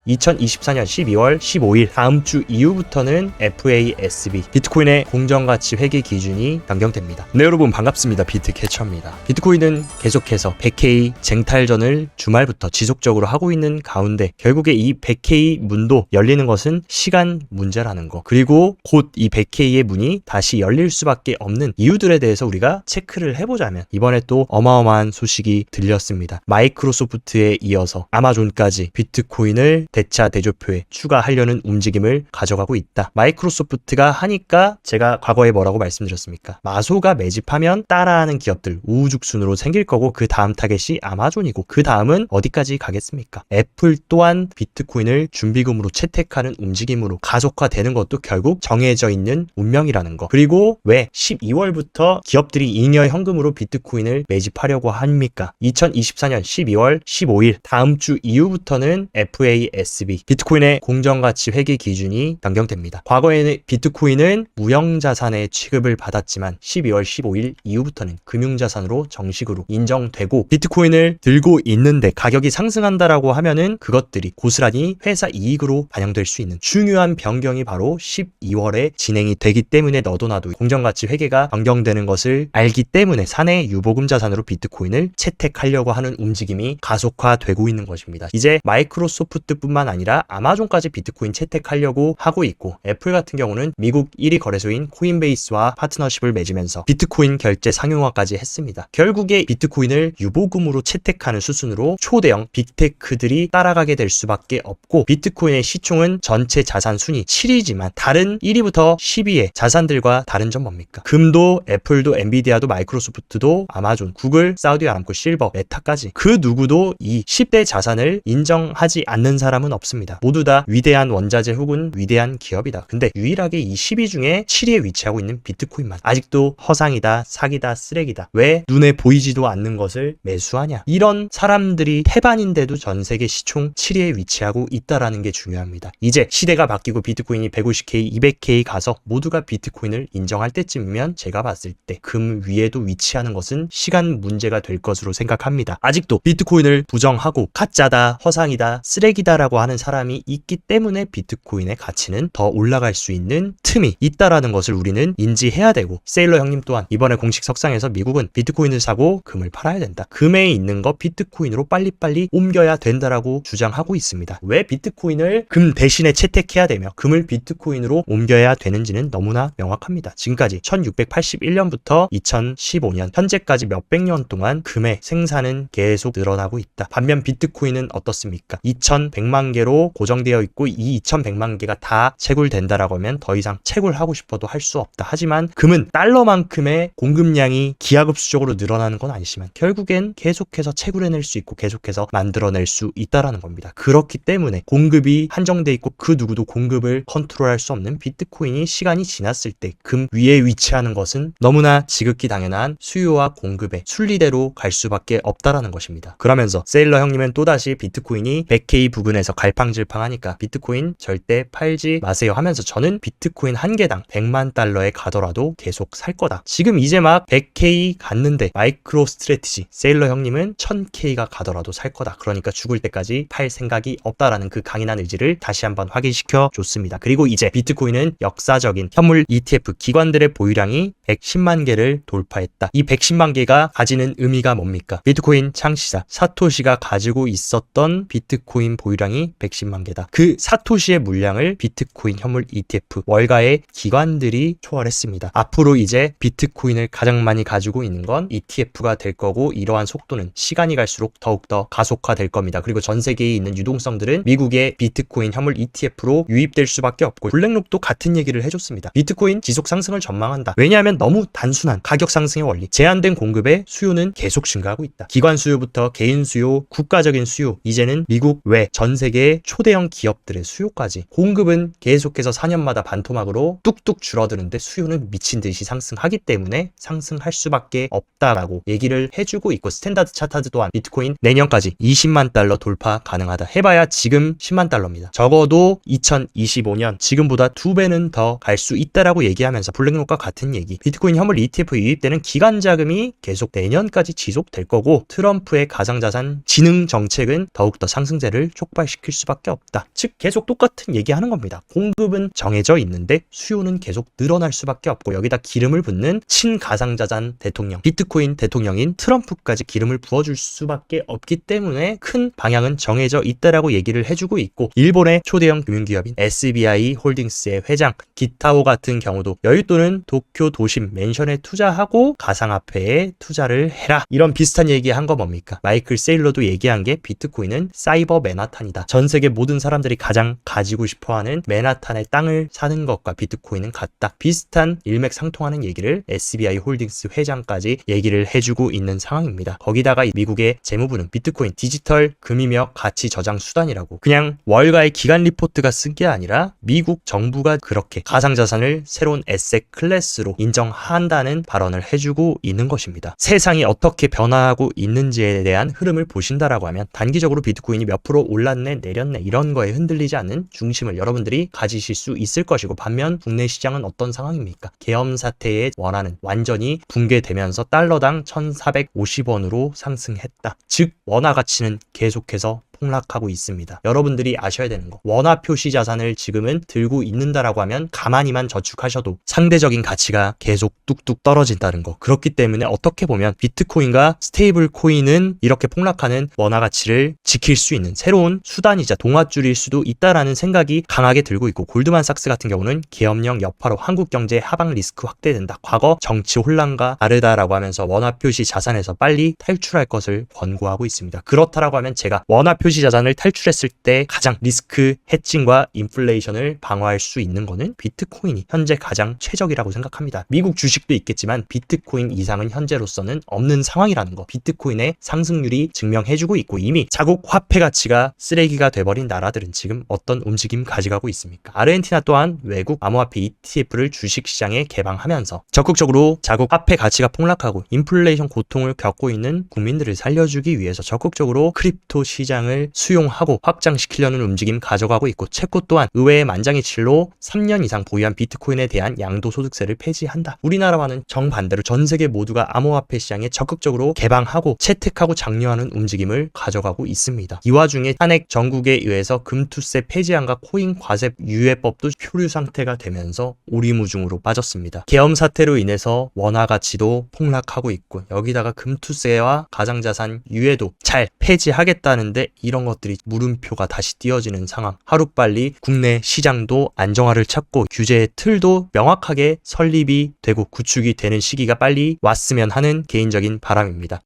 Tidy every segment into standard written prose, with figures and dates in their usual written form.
2024년 12월 15일 다음 주 이후부터는 FASB 비트코인의 공정가치 회계 기준이 변경됩니다. 네, 여러분 반갑습니다. 비트캐쳐입니다. 비트코인은 계속해서 100K 쟁탈전을 주말부터 지속적으로 하고 있는 가운데 결국에 이 100K 문도 열리는 것은 시간 문제라는 거, 그리고 곧 이 100K의 문이 다시 열릴 수밖에 없는 이유들에 대해서 우리가 체크를 해보자면 이번에 또 어마어마한 소식이 들렸습니다. 마이크로소프트에 이어서 아마존까지 비트코인을 대차 대조표에 추가하려는 움직임을 가져가고 있다. 마이크로소프트가 하니까 제가 과거에 뭐라고 말씀드렸습니까? 마소가 매집하면 따라하는 기업들 우후죽순으로 생길 거고, 그 다음 타겟이 아마존이고, 그 다음은 어디까지 가겠습니까? 애플 또한 비트코인을 준비금으로 채택하는 움직임으로 가속화되는 것도 결국 정해져 있는 운명이라는 거. 그리고 왜 12월부터 기업들이 잉여 현금으로 비트코인을 매집하려고 합니까? 2024년 12월 15일 다음 주 이후부터는 FASB 비트코인의 공정가치 회계 기준이 변경됩니다. 과거에는 비트코인은 무형자산의 취급을 받았지만 12월 15일 이후부터는 금융자산으로 정식으로 인정되고, 비트코인을 들고 있는데 가격이 상승한다라고 하면은 그것들이 고스란히 회사 이익으로 반영될 수 있는 중요한 변경이 바로 12월에 진행이 되기 때문에 너도 나도 공정가치 회계가 변경되는 것을 알기 때문에 사내 유보금 자산으로 비트코인을 채택하려고 하는 움직임이 가속화되고 있는 것입니다. 이제 마이크로소프트뿐만 아니라 아마존까지 비트코인 채택하려고 하고 있고, 애플 같은 경우는 미국 1위 거래소인 코인베이스와 파트너십을 맺으면서 비트코인 결제 상용화까지 했습니다. 결국에 비트코인을 유보금으로 채택하는 수순으로 초대형 빅테크들이 따라가게 될 수밖에 없고, 비트코인의 시총은 전체 자산 순위 7위지만 다른 1위부터 10위의 자산들과 다른 점 뭡니까? 금도 애플도 엔비디아도 마이크로소프트도 아마존, 구글, 사우디 아람코, 실버, 메타까지 그 누구도 이 10대 자산을 인정하지 않는 사람은 없습니다. 모두 다 위대한 원자재 혹은 위대한 기업이다. 근데 유일하게 이 10위 중에 7위에 위치하고 있는 비트코인만 아직도 허상이다, 사기다, 쓰레기다. 왜 눈에 보이지도 않는 것을 매수하냐? 이런 사람들이 태반인데도 전 세계 시총 7위에 위치하고 있다라는 게 중요합니다. 이제 시대가 바뀌고 비트코인이 150K, 200K 가서 모두가 비트코인을 인정할 때쯤이면 제가 봤을 때 금 위에도 위치하는 것은 시간 문제가 될 것으로 생각합니다. 아직도 비트코인을 부정하고 가짜다, 허상이다, 쓰레기다라고 하는 사람이 있기 때문에 비트코인의 가치는 더 올라갈 수 있는 틈이 있다라는 것을 우리는 인지해야 되고, 세일러 형님 또한 이번에 공식 석상에서 미국은 비트코인을 사고 금을 팔아야 된다. 금에 있는 거 비트코인으로 빨리빨리 옮겨야 된다라고 주장하고 있습니다. 왜 비트코인을 금 대신에 채택해야 되며 금을 비트코인으로 옮겨야 되는지는 너무나 명확합니다. 지금까지 1681년부터 2015년 현재까지 몇백 년 동안 금의 생산은 계속 늘어나고 있다. 반면 비트코인은 어떻습니까? 2100만 개로 고정되어 있고, 이 2100만 개가 다 채굴된다라고 하면 더 이상 채굴하고 싶어도 할 수 없다. 하지만 금은 달러만큼의 공급량이 기하급수적으로 늘어나는 건 아니지만 결국엔 계속해서 채굴해낼 수 있고 계속해서 만들어낼 수 있다라는 겁니다. 그렇기 때문에 공급이 한정돼 있고 그 누구도 공급을 컨트롤할 수 없는 비트코인이 시간이 지났을 때 금 위에 위치하는 것은 너무나 지극히 당연한 수요와 공급의 순리대로 갈 수밖에 없다라는 것입니다. 그러면서 세일러 형님은 또다시 비트코인이 100K 부근에서 갈팡질팡하니까 비트코인 절대 팔지 마세요 하면서 저는 비트코인 한 개당 100만 달러에 가더라도 계속 살 거다. 지금 이제 막 100K 갔는데 마이크로 스트래티지 세일러 형님은 1000K가 가더라도 살 거다. 그러니까 죽을 때까지 팔 생각이 없다라는 그 강인한 의지를 다시 한번 확인시켜 줬습니다. 그리고 이제 비트코인은 역사적인 현물 ETF 기관들의 보유량이 110만 개를 돌파했다. 이 110만 개가 가지는 의미가 뭡니까? 비트코인 창시자 사토시가 가지고 있었던 비트코인 보유량이 110만 개다. 그 사토시의 물량을 비트코인 현물 ETF 월가의 기관들이 초월했습니다. 앞으로 이제 비트코인을 가장 많이 가지고 있는 건 ETF가 될 거고, 이러한 속도는 시간이 갈수록 더욱더 가속화될 겁니다. 그리고 전 세계에 있는 유동성들은 미국의 비트코인 현물 ETF로 유입될 수밖에 없고, 블랙록도 같은 얘기를 해줬습니다. 비트코인 지속 상승을 전망한다. 왜냐하면 너무 단순한 가격 상승의 원리, 제한된 공급의 수요는 계속 증가하고 있다. 기관 수요부터 개인 수요, 국가적인 수요, 이제는 미국 외 전 세계의 초대형 기업들의 수요까지, 공급은 계속해서 4년마다 반토막으로 뚝뚝 줄어드는데 수요는 미친 듯이 상승하기 때문에 상승할 수밖에 없다라고 얘기를 해주고 있고, 스탠다드 차트드 또한 비트코인 내년까지 20만 달러 돌파 가능하다. 해봐야 지금 10만 달러입니다. 적어도 2025년 지금보다 2배는 더 갈 수 있다라고 얘기하면서 블랙록과 같은 얘기, 비트코인 현물 ETF 유입되는 기관 자금이 계속 내년까지 지속될 거고, 트럼프의 가상자산 진흥 정책은 더욱더 상승세를 촉발시킬 확장시킬 수밖에 없다. 즉 계속 똑같은 얘기하는 겁니다. 공급은 정해져 있는데 수요는 계속 늘어날 수밖에 없고 여기다 기름을 붓는 친가상자산 대통령, 비트코인 대통령인 트럼프까지 기름을 부어줄 수밖에 없기 때문에 큰 방향은 정해져 있다라고 얘기를 해주고 있고, 일본의 초대형 금융기업인 SBI 홀딩스의 회장 기타오 같은 경우도 여윳돈은 도쿄 도심 맨션에 투자하고 가상화폐에 투자를 해라, 이런 비슷한 얘기 한 거 뭡니까? 마이클 세일러도 얘기한 게 비트코인은 사이버 맨하탄이다. 전 세계 모든 사람들이 가장 가지고 싶어하는 맨하탄의 땅을 사는 것과 비트코인은 같다. 비슷한 일맥상통하는 얘기를 SBI 홀딩스 회장까지 얘기를 해주고 있는 상황입니다. 거기다가 미국의 재무부는 비트코인 디지털 금이며 가치 저장 수단이라고 그냥 월가의 기간 리포트가 쓴 게 아니라 미국 정부가 그렇게 가상자산을 새로운 에셋 클래스로 인정한다는 발언을 해주고 있는 것입니다. 세상이 어떻게 변화하고 있는지에 대한 흐름을 보신다라고 하면 단기적으로 비트코인이 몇 프로 올랐네 내렸네 이런 거에 흔들리지 않는 중심을 여러분들이 가지실 수 있을 것이고, 반면 국내 시장은 어떤 상황입니까? 계엄 사태의 원화는 완전히 붕괴되면서 달러당 1,450원으로 상승했다. 즉 원화 가치는 계속해서 폭락하고 있습니다. 여러분들이 아셔야 되는 거, 원화 표시 자산을 지금은 들고 있는다라고 하면 가만히만 저축하셔도 상대적인 가치가 계속 뚝뚝 떨어진다는 거. 그렇기 때문에 어떻게 보면 비트코인과 스테이블 코인은 이렇게 폭락하는 원화 가치를 지킬 수 있는 새로운 수단이자 동아줄일 수도 있다라는 생각이 강하게 들고 있고, 골드만삭스 같은 경우는 계엄령 여파로 한국 경제 하방 리스크 확대된다. 과거 정치 혼란과 다르다라고 하면서 원화 표시 자산에서 빨리 탈출할 것을 권고하고 있습니다. 그렇다라고 하면 제가 원화 표시 자산을 탈출했을 때 가장 리스크 해칭과 인플레이션을 방어할 수 있는 거는 비트코인이 현재 가장 최적이라고 생각합니다. 미국 주식도 있겠지만 비트코인 이상은 현재로서는 없는 상황이라는 거, 비트코인의 상승률이 증명해주고 있고, 이미 자국 화폐 가치가 쓰레기가 돼버린 나라들은 지금 어떤 움직임 가져가고 있습니까? 아르헨티나 또한 외국 암호화폐 ETF를 주식시장에 개방하면서 적극적으로 자국 화폐 가치가 폭락하고 인플레이션 고통을 겪고 있는 국민들을 살려주기 위해서 적극적으로 크립토 시장을 수용하고 확장시키려는 움직임 가져가고 있고, 체코 또한 의회의 만장일치로 3년 이상 보유한 비트코인에 대한 양도소득세를 폐지한다. 우리나라와는 정반대로 전 세계 모두가 암호화폐 시장에 적극적으로 개방하고 채택하고 장려하는 움직임을 가져가고 있습니다. 이 와중에 탄핵 정국에 의해서 금투세 폐지안과 코인 과세 유예법도 표류 상태가 되면서 오리무중으로 빠졌습니다. 계엄 사태로 인해서 원화 가치도 폭락하고 있고, 여기다가 금투세와 가상자산 유예도 잘 폐지하겠다는데 이런 것들이 물음표가 다시 띄어지는 상황. 하루빨리 국내 시장도 안정화를 찾고 규제의 틀도 명확하게 설립이 되고 구축이 되는 시기가 빨리 왔으면 하는 개인적인 바람입니다.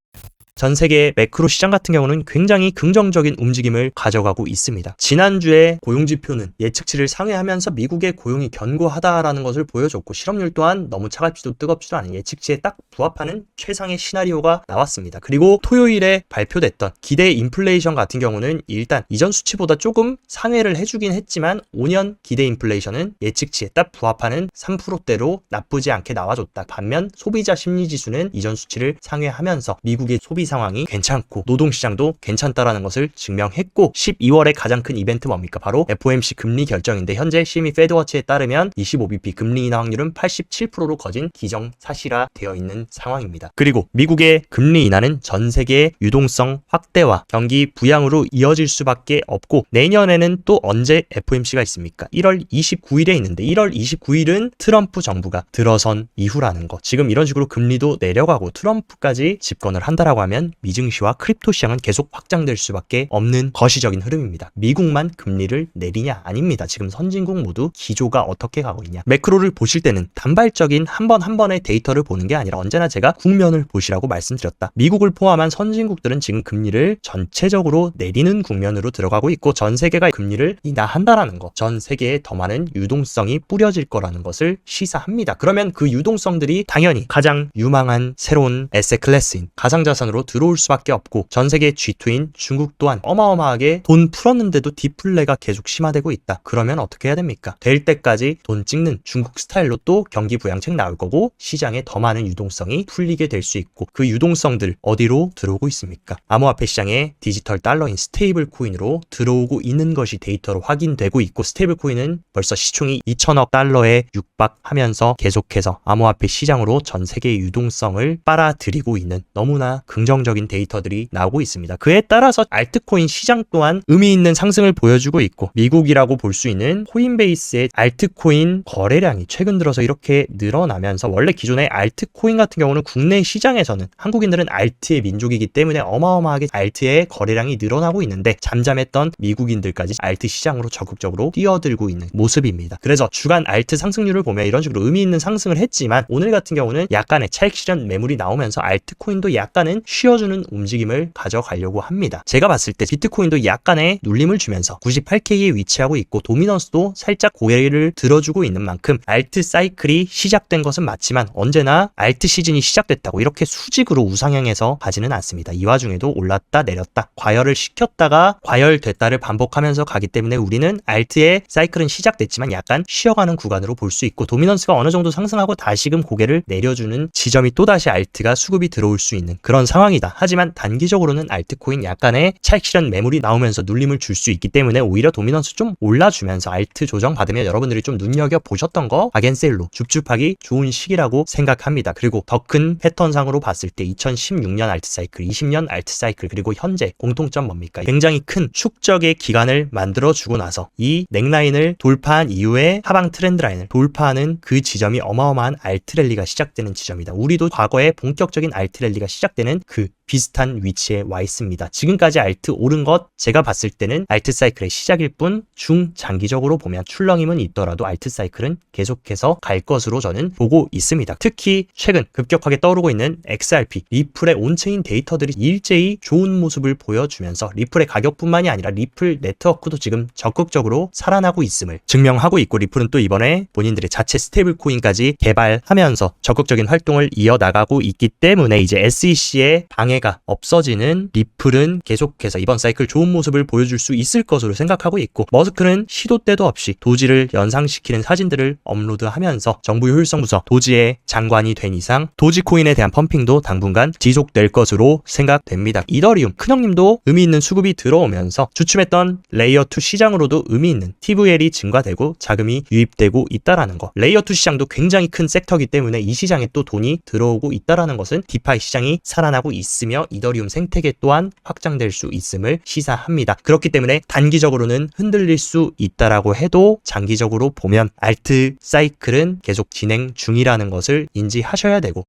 전 세계 매크로 시장 같은 경우는 굉장히 긍정적인 움직임을 가져가고 있습니다. 지난주에 고용지표는 예측치를 상회하면서 미국의 고용이 견고하다라는 것을 보여줬고, 실업률 또한 너무 차갑지도 뜨겁지도 않은 예측치에 딱 부합하는 최상의 시나리오가 나왔습니다. 그리고 토요일에 발표됐던 기대 인플레이션 같은 경우는 일단 이전 수치보다 조금 상회를 해주긴 했지만 5년 기대 인플레이션은 예측치에 딱 부합하는 3%대로 나쁘지 않게 나와줬다. 반면 소비자 심리지수는 이전 수치를 상회하면서 미국의 소비 상황이 괜찮고 노동시장도 괜찮다라는 것을 증명했고, 12월에 가장 큰 이벤트 뭡니까? 바로 FOMC 금리 결정인데, 현재 심의 페드워치에 따르면 25bp 금리 인하 확률은 87%로 거진 기정사실화 되어 있는 상황입니다. 그리고 미국의 금리 인하는 전 세계의 유동성 확대와 경기 부양으로 이어질 수밖에 없고, 내년에는 또 언제 FOMC가 있습니까? 1월 29일에 있는데 1월 29일은 트럼프 정부가 들어선 이후라는 거. 지금 이런 식으로 금리도 내려가고 트럼프까지 집권을 한다라고 하면 미증시와 크립토 시장은 계속 확장될 수밖에 없는 거시적인 흐름입니다. 미국만 금리를 내리냐? 아닙니다. 지금 선진국 모두 기조가 어떻게 가고 있냐? 매크로를 보실 때는 단발적인 한 번 한 번의 데이터를 보는 게 아니라 언제나 제가 국면을 보시라고 말씀드렸다. 미국을 포함한 선진국들은 지금 금리를 전체적으로 내리는 국면으로 들어가고 있고, 전 세계가 금리를 인하한다라는 거, 전 세계에 더 많은 유동성이 뿌려질 거라는 것을 시사합니다. 그러면 그 유동성들이 당연히 가장 유망한 새로운 에셋 클래스인 가상자산으로 들어올 수밖에 없고, 전 세계 G2인 중국 또한 어마어마하게 돈 풀었는데도 디플레가 계속 심화되고 있다. 그러면 어떻게 해야 됩니까? 될 때까지 돈 찍는 중국 스타일로 또 경기 부양책 나올 거고, 시장에 더 많은 유동성이 풀리게 될 수 있고, 그 유동성들 어디로 들어오고 있습니까? 암호화폐 시장에 디지털 달러인 스테이블 코인으로 들어오고 있는 것이 데이터로 확인되고 있고, 스테이블 코인은 벌써 시총이 2천억 달러에 육박하면서 계속해서 암호화폐 시장으로 전 세계의 유동성을 빨아들이고 있는 너무나 긍정 긍정적인 데이터들이 나오고 있습니다. 그에 따라서 알트코인 시장 또한 의미 있는 상승을 보여주고 있고, 미국이라고 볼 수 있는 코인베이스의 알트코인 거래량이 최근 들어서 이렇게 늘어나면서, 원래 기존의 알트코인 같은 경우는 국내 시장에서는 한국인들은 알트의 민족이기 때문에 어마어마하게 알트의 거래량이 늘어나고 있는데, 잠잠했던 미국인들까지 알트 시장으로 적극적으로 뛰어들고 있는 모습입니다. 그래서 주간 알트 상승률을 보면 이런 식으로 의미 있는 상승을 했지만, 오늘 같은 경우는 약간의 차익 실현 매물이 나오면서 알트코인도 약간은 쉬어주는 움직임을 가져가려고 합니다. 제가 봤을 때 비트코인도 약간의 눌림을 주면서 98K에 위치하고 있고, 도미넌스도 살짝 고개를 들어주고 있는 만큼 알트 사이클이 시작된 것은 맞지만, 언제나 알트 시즌이 시작됐다고 이렇게 수직으로 우상향해서 가지는 않습니다. 이 와중에도 올랐다 내렸다, 과열을 시켰다가 과열됐다를 반복하면서 가기 때문에 우리는 알트의 사이클은 시작됐지만 약간 쉬어가는 구간으로 볼 수 있고, 도미넌스가 어느 정도 상승하고 다시금 고개를 내려주는 지점이 또다시 알트가 수급이 들어올 수 있는 그런 상황이다. 하지만 단기적으로는 알트코인 약간의 차익 실현 매물이 나오면서 눌림을 줄 수 있기 때문에 오히려 도미넌스 좀 올라주면서 알트 조정 받으면 여러분들이 좀 눈여겨보셨던 거 바겐셀로 줍줍하기 좋은 시기라고 생각합니다. 그리고 더 큰 패턴상으로 봤을 때 2016년 알트 사이클, 20년 알트 사이클, 그리고 현재 공통점 뭡니까? 굉장히 큰 축적의 기간을 만들어주고 나서 이 넥라인을 돌파한 이후에 하방 트렌드 라인을 돌파하는 그 지점이 어마어마한 알트 랠리가 시작되는 지점이다. 우리도 과거에 본격적인 알트 랠리가 시작되는 그 비슷한 위치에 와 있습니다. 지금까지 알트 오른 것 제가 봤을 때는 알트 사이클의 시작일 뿐, 중장기적으로 보면 출렁임은 있더라도 알트 사이클은 계속해서 갈 것으로 저는 보고 있습니다. 특히 최근 급격하게 떠오르고 있는 XRP, 리플의 온체인 데이터들이 일제히 좋은 모습을 보여주면서 리플의 가격뿐만이 아니라 리플 네트워크도 지금 적극적으로 살아나고 있음을 증명하고 있고, 리플은 또 이번에 본인들의 자체 스테이블 코인까지 개발하면서 적극적인 활동을 이어나가고 있기 때문에 이제 SEC의 방해가 없어지는 리플은 계속해서 이번 사이클 좋은 모습을 보여줄 수 있을 것으로 생각하고 있고, 머스크는 시도 때도 없이 도지를 연상시키는 사진들을 업로드하면서 정부 효율성 부서 도지의 장관이 된 이상 도지코인에 대한 펌핑도 당분간 지속될 것으로 생각됩니다. 이더리움 큰형님도 의미 있는 수급이 들어오면서 주춤했던 레이어2 시장으로도 의미 있는 TVL이 증가되고 자금이 유입되고 있다라는 거, 레이어2 시장도 굉장히 큰 섹터이기 때문에 이 시장에 또 돈이 들어오고 있다라는 것은 디파이 시장이 살아나고 있으며 이더리움 생태계 또한 확장될 수 있음을 시사합니다. 그렇기 때문에 단기적으로는 흔들릴 수 있다라고 해도 장기적으로 보면 알트 사이클은 계속 진행 중이라는 것을 인지하셔야 되고,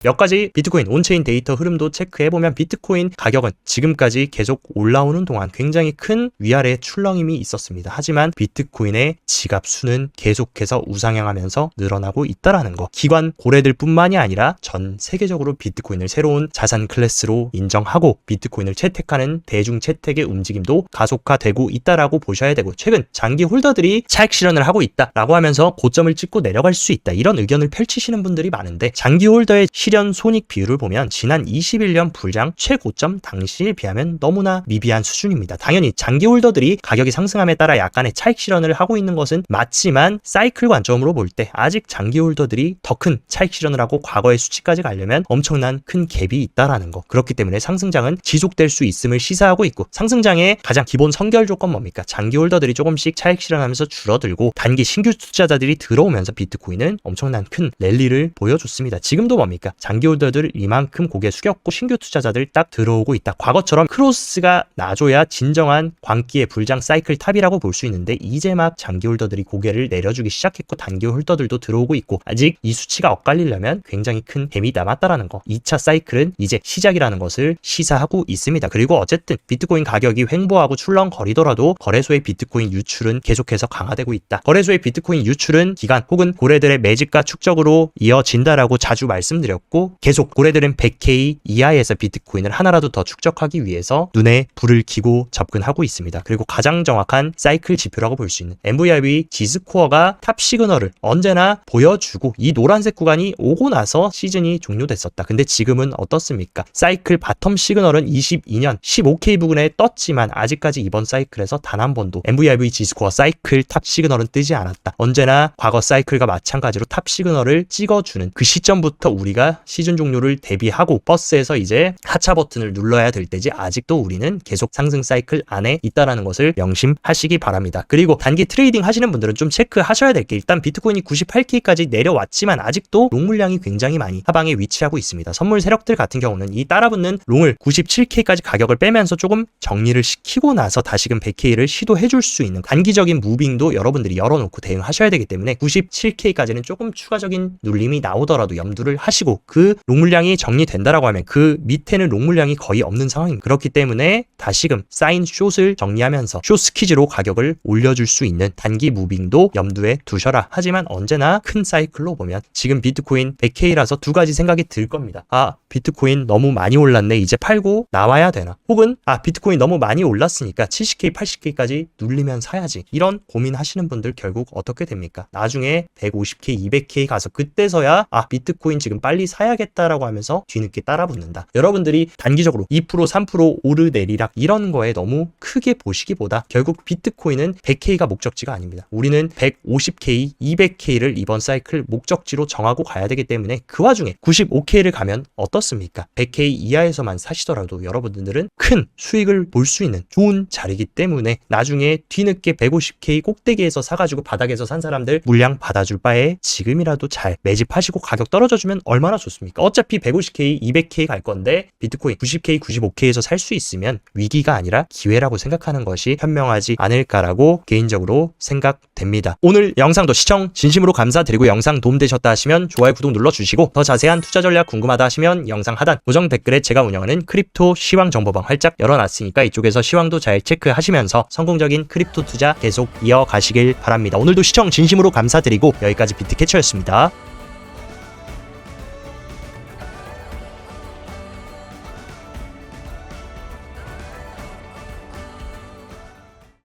몇 가지 비트코인 온체인 데이터 흐름도 체크해보면 비트코인 가격은 지금까지 계속 올라오는 동안 굉장히 큰 위아래 출렁임이 있었습니다. 하지만 비트코인의 지갑 수는 계속해서 우상향하면서 늘어나고 있다라는 거, 기관 고래들 뿐만이 아니라 전 세계적으로 비트코인을 새로운 자산 클래스로 인정하고 비트코인을 채택하는 대중 채택의 움직임도 가속화되고 있다라고 보셔야 되고, 최근 장기 홀더들이 차익 실현을 하고 있다라고 하면서 고점을 찍고 내려갈 수 있다, 이런 의견을 펼치시는 분들이 많은데, 장기 홀더의 실현 손익 비율을 보면 지난 21년 불장 최고점 당시에 비하면 너무나 미비한 수준입니다. 당연히 장기 홀더들이 가격이 상승함에 따라 약간의 차익 실현을 하고 있는 것은 맞지만, 사이클 관점으로 볼 때 아직 장기 홀더들이 더 큰 차익 실현을 하고 과거의 수치까지 가려면 엄청난 큰 갭이 있다라는 거, 그렇기 때문에 상승장은 지속될 수 있음을 시사하고 있고, 상승장의 가장 기본 선결 조건 뭡니까? 장기 홀더들이 조금씩 차익 실현하면서 줄어들고 단기 신규 투자자들이 들어오면서 비트코인은 엄청난 큰 랠리를 보여줬습니다. 지금도 뭡니까? 장기 홀더들 이만큼 고개 숙였고 신규 투자자들 딱 들어오고 있다. 과거처럼 크로스가 나줘야 진정한 광기의 불장 사이클 탑이라고 볼 수 있는데, 이제 막 장기 홀더들이 고개를 내려주기 시작했고 단기 홀더들도 들어오고 있고, 아직 이 수치가 엇갈리려면 굉장히 큰 뱀이 남았다라는 거, 2차 사이클은 이제 시작이라는 것을 시사하고 있습니다. 그리고 어쨌든 비트코인 가격이 횡보하고 출렁거리더라도 거래소의 비트코인 유출은 계속해서 강화되고 있다. 거래소의 비트코인 유출은 기간 혹은 고래들의 매집과 축적으로 이어진다라고 자주 말씀드렸고, 계속 고래들은 100K 이하에서 비트코인을 하나라도 더 축적하기 위해서 눈에 불을 켜고 접근하고 있습니다. 그리고 가장 정확한 사이클 지표라고 볼 수 있는 MVRV G스코어가 탑 시그널을 언제나 보여주고, 이 노란색 구간이 오고 나서 시즌이 종료됐었다. 근데 지금은 어떻습니까? 사이클 바텀 시그널은 22년 15K 부근에 떴지만 아직까지 이번 사이클에서 단 한 번도 MVRV G스코어 사이클 탑 시그널은 뜨지 않았다. 언제나 과거 사이클과 마찬가지로 탑 시그널을 찍어주는 그 시점부터 우리가 우리가 시즌 종료를 대비하고 버스에서 이제 하차 버튼을 눌러야 될 때지 아직도 우리는 계속 상승 사이클 안에 있다라는 것을 명심하시기 바랍니다. 그리고 단기 트레이딩 하시는 분들은 좀 체크하셔야 될 게 일단 비트코인이 98K까지 내려왔지만 아직도 롱 물량이 굉장히 많이 하방에 위치하고 있습니다. 선물 세력들 같은 경우는 이 따라붙는 롱을 97K까지 가격을 빼면서 조금 정리를 시키고 나서 다시금 100K를 시도해 줄 수 있는 단기적인 무빙도 여러분들이 열어놓고 대응하셔야 되기 때문에 97K까지는 조금 추가적인 눌림이 나오더라도 염두를 하시고 그 롱 물량이 정리된다라고 하면 그 밑에는 롱 물량이 거의 없는 상황입니다. 그렇기 때문에 다시금 사인 숏을 정리하면서 숏 스퀴즈로 가격을 올려줄 수 있는 단기 무빙도 염두에 두셔라. 하지만 언제나 큰 사이클로 보면 지금 비트코인 100K라서 두 가지 생각이 들 겁니다. 아, 비트코인 너무 많이 올랐네. 이제 팔고 나와야 되나? 혹은 아, 비트코인 너무 많이 올랐으니까 70K, 80K까지 눌리면 사야지. 이런 고민하시는 분들 결국 어떻게 됩니까? 나중에 150K, 200K 가서 그때서야 아, 비트코인 지금 빨리 사야겠다라고 하면서 뒤늦게 따라붙는다. 여러분들이 단기적으로 2%, 3% 오르내리락 이런 거에 너무 크게 보시기보다 결국 비트코인은 100K가 목적지가 아닙니다. 우리는 150K, 200K를 이번 사이클 목적지로 정하고 가야 되기 때문에 그 와중에 95K를 가면 어떻습니까? 100K 이하에서만 사시더라도 여러분들은 큰 수익을 볼 수 있는 좋은 자리이기 때문에 나중에 뒤늦게 150K 꼭대기에서 사가지고 바닥에서 산 사람들 물량 받아줄 바에 지금이라도 잘 매집하시고 가격 떨어져주면 얼마나 좋습니까? 어차피 150K, 200K 갈 건데 비트코인 90K, 95K에서 살 수 있으면 위기가 아니라 기회라고 생각하는 것이 현명하지 않을까라고 개인적으로 생각됩니다. 오늘 영상도 시청 진심으로 감사드리고 영상 도움되셨다 하시면 좋아요, 구독 눌러주시고 더 자세한 투자 전략 궁금하다 하시면 영상 하단 고정 댓글에 제가 운영하는 크립토 시황 정보방 활짝 열어놨으니까 이쪽에서 시황도 잘 체크하시면서 성공적인 크립토 투자 계속 이어가시길 바랍니다. 오늘도 시청 진심으로 감사드리고 여기까지 비트캐쳐였습니다.